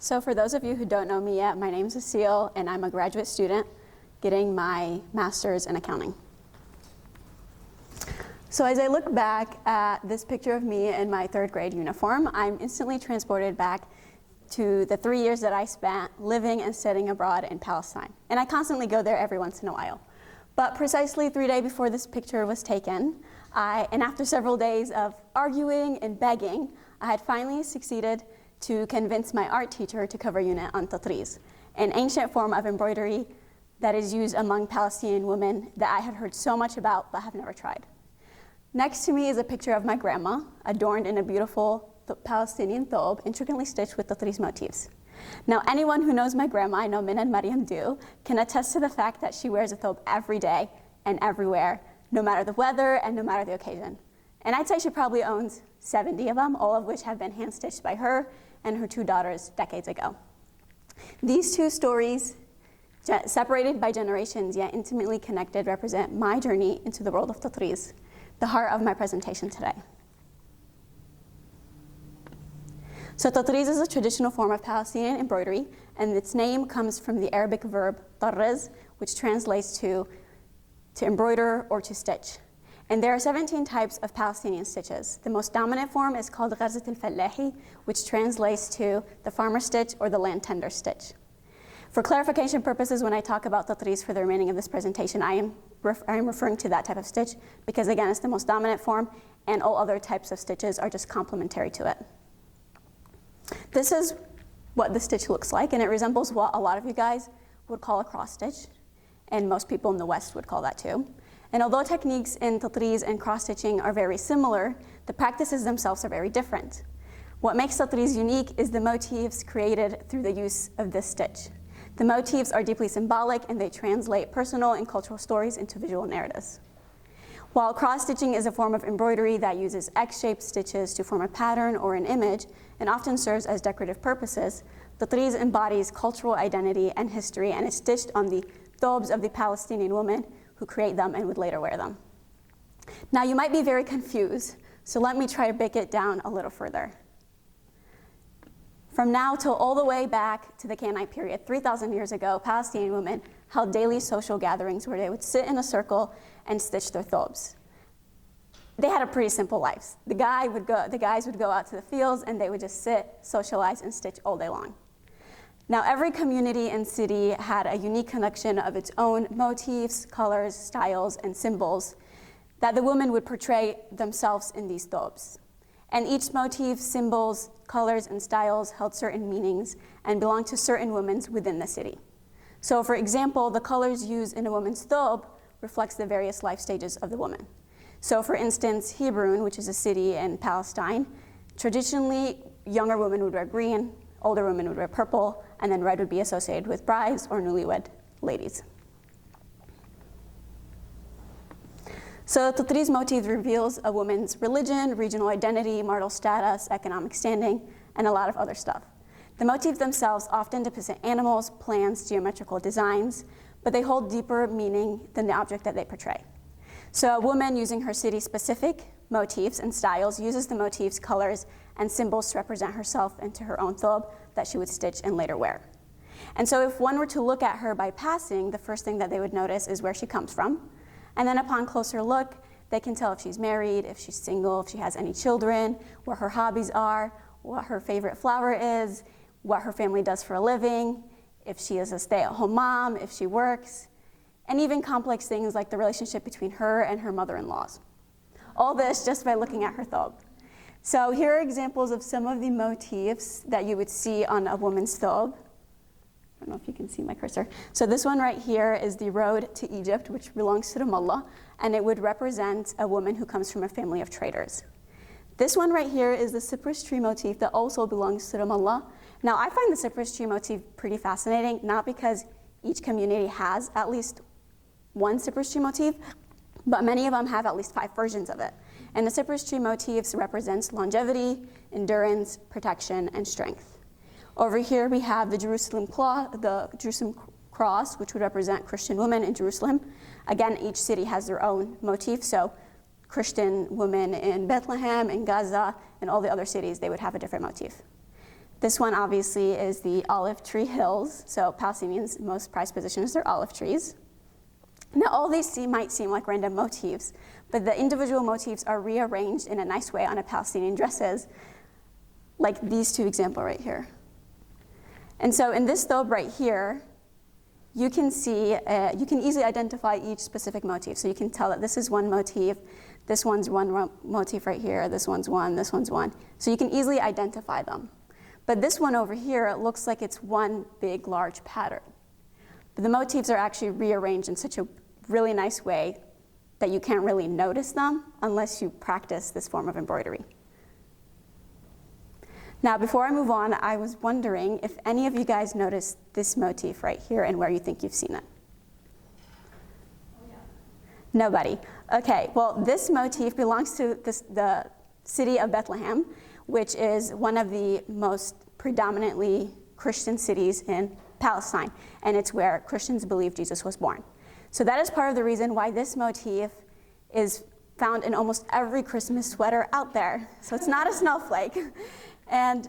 So for those of you who don't know me yet, my name is Aseel, and I'm a graduate student getting my master's in accounting. So as I look back at this picture of me in my third grade uniform, I'm instantly transported back to the 3 years that I spent living and studying abroad in Palestine. And I constantly go there every once in a while. But precisely 3 days before this picture was taken, and after several days of arguing and begging, I had finally succeeded to convince my art teacher to cover unit on tatriz, an ancient form of embroidery that is used among Palestinian women that I had heard so much about but have never tried. Next to me is a picture of my grandma, adorned in a beautiful Palestinian thobe, intricately stitched with tatriz motifs. Now, anyone who knows my grandma, I know Min and Mariam do, can attest to the fact that she wears a thobe every day and everywhere, no matter the weather and no matter the occasion. And I'd say she probably owns 70 of them, all of which have been hand-stitched by her and her two daughters decades ago. These two stories, separated by generations yet intimately connected, represent my journey into the world of tatriz, the heart of my presentation today. So tatriz is a traditional form of Palestinian embroidery, and its name comes from the Arabic verb tarriz, which translates to embroider or to stitch. And there are 17 types of Palestinian stitches. The most dominant form is called gharzat al-fallahi, which translates to the farmer stitch or the land tender stitch. For clarification purposes, when I talk about tatriz for the remaining of this presentation, I am referring to that type of stitch because, again, it's the most dominant form, and all other types of stitches are just complementary to it. This is what the stitch looks like, and it resembles what a lot of you guys would call a cross stitch, and most people in the West would call that too. And although techniques in tatriz and cross-stitching are very similar, the practices themselves are very different. What makes tatriz unique is the motifs created through the use of this stitch. The motifs are deeply symbolic, and they translate personal and cultural stories into visual narratives. While cross-stitching is a form of embroidery that uses X-shaped stitches to form a pattern or an image and often serves as decorative purposes, tatriz embodies cultural identity and history, and is stitched on the thobes of the Palestinian women who create them and would later wear them. Now, you might be very confused, so let me try to break it down a little further. From now till all the way back to the Canaanite period, 3,000 years ago, Palestinian women held daily social gatherings where they would sit in a circle and stitch their thobes. They had a pretty simple life. The guys would go out to the fields, and they would just sit, socialize, and stitch all day long. Now, every community and city had a unique connection of its own motifs, colors, styles, and symbols that the women would portray themselves in these thobes. And each motif, symbols, colors, and styles held certain meanings and belonged to certain women within the city. So, for example, the colors used in a woman's thobe reflects the various life stages of the woman. So, for instance, Hebron, which is a city in Palestine, traditionally younger women would wear green, older women would wear purple, and then red would be associated with brides or newlywed ladies. So tatriz motif reveals a woman's religion, regional identity, marital status, economic standing, and a lot of other stuff. The motifs themselves often depict animals, plants, geometrical designs, but they hold deeper meaning than the object that they portray. So a woman using her city-specific motifs and styles uses the motifs, colors, and symbols to represent herself into her own thobe that she would stitch and later wear. And so if one were to look at her by passing, the first thing that they would notice is where she comes from. And then upon closer look, they can tell if she's married, if she's single, if she has any children, what her hobbies are, what her favorite flower is, what her family does for a living, if she is a stay-at-home mom, if she works, and even complex things like the relationship between her and her mother-in-laws. All this just by looking at her thobe. So here are examples of some of the motifs that you would see on a woman's thobe. I don't know if you can see my cursor. So this one right here is the road to Egypt, which belongs to Ramallah, and it would represent a woman who comes from a family of traders. This one right here is the cypress tree motif that also belongs to Ramallah. Now, I find the cypress tree motif pretty fascinating, not because each community has at least one cypress tree motif, but many of them have at least 5 versions of it. And the cypress tree motifs represents longevity, endurance, protection, and strength. Over here we have the Jerusalem cross, which would represent Christian women in Jerusalem. Again, each city has their own motif, so Christian women in Bethlehem, in Gaza, and all the other cities, they would have a different motif. This one obviously is the olive tree hills. So Palestinians' most prized possessions are olive trees. Now all these might seem like random motifs, but the individual motifs are rearranged in a nice way on a Palestinian dresses, like these two examples right here. And so in this thobe right here, you can see, you can easily identify each specific motif. So you can tell that this is one motif, this one's one motif right here, this one's one, this one's one. So you can easily identify them. But this one over here, it looks like it's one big, large pattern. But the motifs are actually rearranged in such a really nice way that you can't really notice them unless you practice this form of embroidery. Now, before I move on, I was wondering if any of you guys noticed this motif right here and where you think you've seen it. Oh, yeah. Nobody. Okay, well, this motif belongs to the city of Bethlehem, which is one of the most predominantly Christian cities in Palestine, and it's where Christians believe Jesus was born. So that is part of the reason why this motif is found in almost every Christmas sweater out there. So it's not a snowflake. And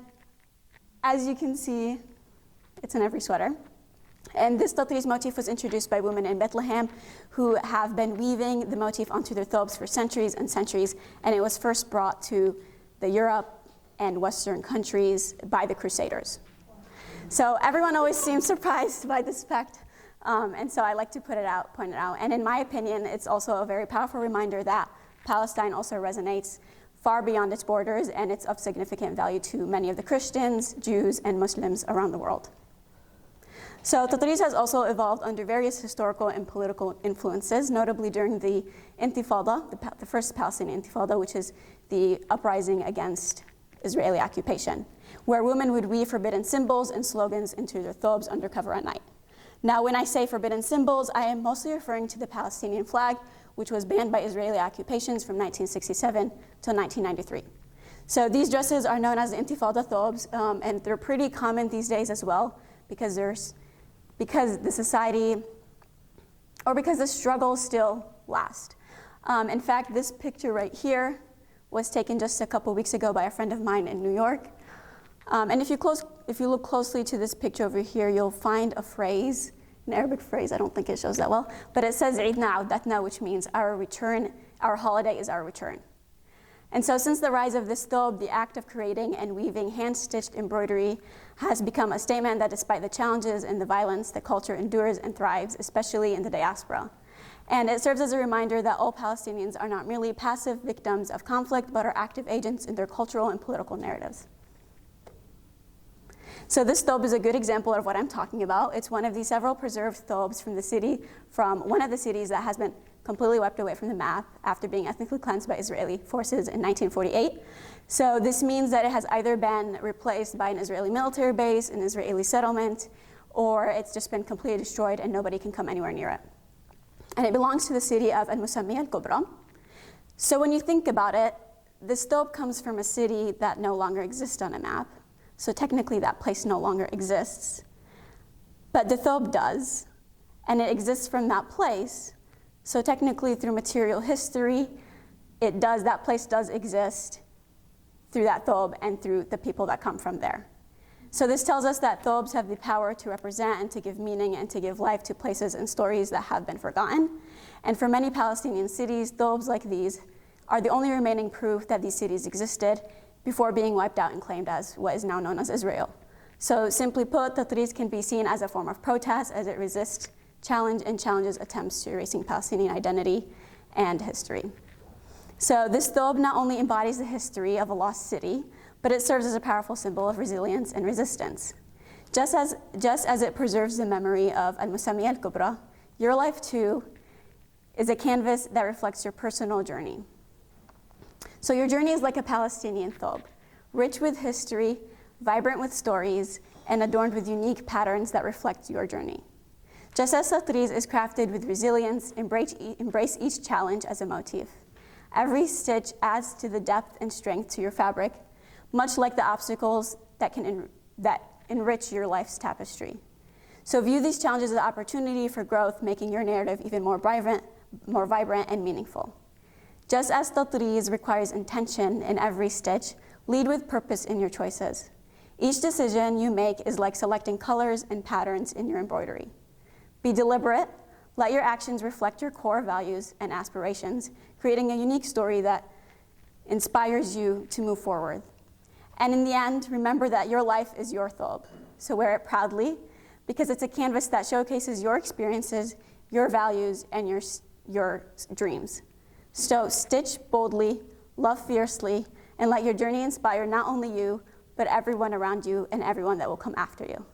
as you can see, it's in every sweater. And this Tatriz motif was introduced by women in Bethlehem who have been weaving the motif onto their thobes for centuries and centuries, and it was first brought to the Europe and Western countries by the Crusaders. So everyone always seems surprised by this fact, and so I like to point it out. And in my opinion, it's also a very powerful reminder that Palestine also resonates far beyond its borders, and it's of significant value to many of the Christians, Jews, and Muslims around the world. So Tatriz has also evolved under various historical and political influences, notably during the Intifada, the first Palestinian Intifada, which is the uprising against Israeli occupation, where women would weave forbidden symbols and slogans into their thobes under cover at night. Now, when I say forbidden symbols, I am mostly referring to the Palestinian flag, which was banned by Israeli occupations from 1967 to 1993. So these dresses are known as the Intifada thobes, and they're pretty common these days as well, because the society, or because the struggles still last. In fact, this picture right here was taken just a couple weeks ago by a friend of mine in New York. And if you look closely to this picture over here, you'll find a phrase, an Arabic phrase. I don't think it shows that well, but it says "Eidna Awdatna," which means our return, our holiday is our return. And so since the rise of this thobe, the act of creating and weaving hand-stitched embroidery has become a statement that despite the challenges and the violence, the culture endures and thrives, especially in the diaspora. And it serves as a reminder that all Palestinians are not merely passive victims of conflict, but are active agents in their cultural and political narratives. So this thobe is a good example of what I'm talking about. It's one of the several preserved thobes from one of the cities that has been completely wiped away from the map after being ethnically cleansed by Israeli forces in 1948. So this means that it has either been replaced by an Israeli military base, an Israeli settlement, or it's just been completely destroyed and nobody can come anywhere near it. And it belongs to the city of Al-Musammiya al-Kubra. So when you think about it, this thobe comes from a city that no longer exists on a map. So technically that place no longer exists. But the thobe does, and it exists from that place. So technically through material history, that place does exist through that thobe and through the people that come from there. So this tells us that thobes have the power to represent and to give meaning and to give life to places and stories that have been forgotten. And for many Palestinian cities, thobes like these are the only remaining proof that these cities existed before being wiped out and claimed as what is now known as Israel. So simply put, Tatriz can be seen as a form of protest as it resists challenges attempts to erasing Palestinian identity and history. So this thobe not only embodies the history of a lost city, but it serves as a powerful symbol of resilience and resistance. Just as it preserves the memory of Al-Musammiya al-Kubra, your life too is a canvas that reflects your personal journey. So your journey is like a Palestinian thobe, rich with history, vibrant with stories, and adorned with unique patterns that reflect your journey. Just as Tatriz is crafted with resilience, embrace each challenge as a motif. Every stitch adds to the depth and strength to your fabric, much like the obstacles that enrich your life's tapestry. So view these challenges as an opportunity for growth, making your narrative even more vibrant and meaningful. Just as Tatriz requires intention in every stitch, lead with purpose in your choices. Each decision you make is like selecting colors and patterns in your embroidery. Be deliberate, let your actions reflect your core values and aspirations, creating a unique story that inspires you to move forward. And in the end, remember that your life is your thobe, so wear it proudly, because it's a canvas that showcases your experiences, your values, and your dreams. So stitch boldly, love fiercely, and let your journey inspire not only you, but everyone around you and everyone that will come after you.